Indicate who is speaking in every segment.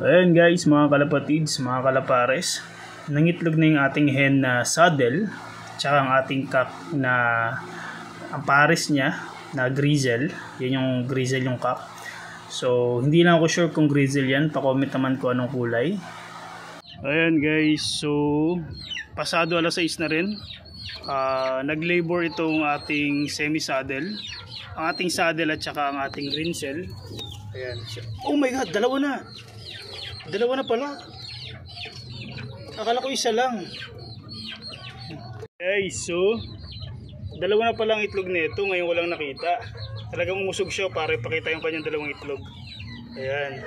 Speaker 1: Ayan guys, mga kalapatids, mga kalapares, nangitlog na yung ating hen na saddle, tsaka ang ating cock na ang pares niya na grizzle. Yan yung grizzle yung cock. So hindi lang ako sure kung grizzle yan, pa-comment naman ko anong kulay. Ayan guys, so pasado alas 6 na rin. Nag-labor itong ating semi-saddle, ang ating saddle at saka ang ating grizzle. Ayan. Oh my god, dalawa na pala. Akala ko isa lang. Guys, so dalawa na pala ang itlog nito. Ngayon ko lang nakita. Talagang umusog siya para ipakita yung kanyang dalawang itlog. Ayan.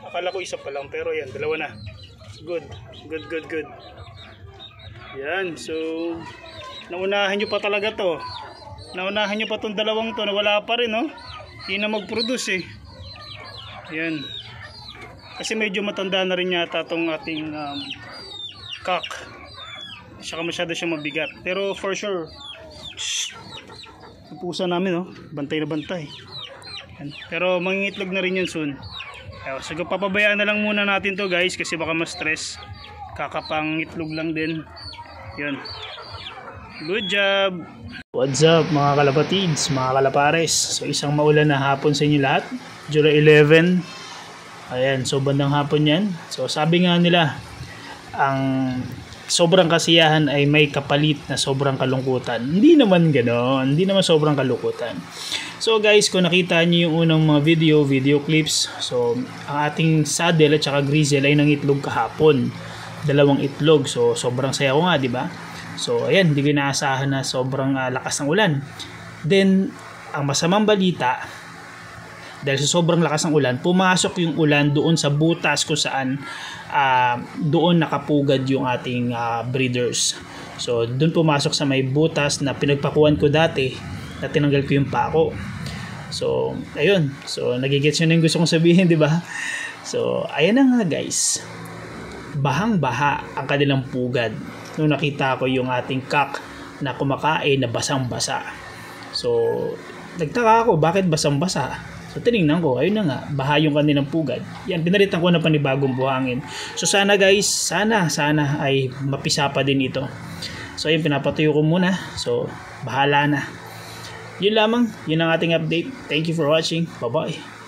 Speaker 1: Akala ko isa pa lang, pero ayan, dalawa na. Good. Ayan, so naunahan nyo pa talaga to. Naunahan nyo pa tong dalawang to na wala pa rin, no? Hindi na mag-produce eh. Ayan. Kasi medyo matanda na rin yata itong ating cock. Saka masyado siya mabigat. Pero for sure, yung pusa namin, oh, bantay na bantay. Yan. Pero mangingitlog na rin yun soon. So papabayaan na lang muna natin to guys, kasi baka ma-stress. Kakapang itlog lang din. Yun. Good job! What's up mga kalapatids, mga kalapares? So isang maulan na hapon sa inyo lahat. July 11. Ayan, so bandang hapon yan. So sabi nga nila, ang sobrang kasiyahan ay may kapalit na sobrang kalungkutan. Hindi naman gano'n, hindi naman sobrang kalungkutan. So guys, kung nakita niyo yung unang mga video clips, so ang ating saddle at saka grizzle ay nangitlog kahapon. 2 itlog, so sobrang saya ko nga, di ba? So ayan, hindi ko inaasahan na sobrang lakas ng ulan. Then, ang masamang balita, dahil sa sobrang lakas ng ulan, pumasok yung ulan doon sa butas kung saan doon nakapugad yung ating breeders. So doon pumasok sa may butas na pinagpakuan ko dati, na tinanggal ko yung pako. So ayun, so nagigets yun yung gusto kong sabihin, di ba? So ayan na nga guys, bahang-baha ang kanilang pugad nung nakita ko yung ating cock na kumakain na basang-basa. So nagtaka ako, bakit basang-basa? So tinignan ko, ayun na nga, baha yung kanilang pugad. Yan, pinalitan ko na panibagong buhangin. So sana guys, sana ay mapisa pa din ito. So ayun, pinapatuyo ko muna. So bahala na. Yun lamang, yun ang ating update. Thank you for watching. Bye bye.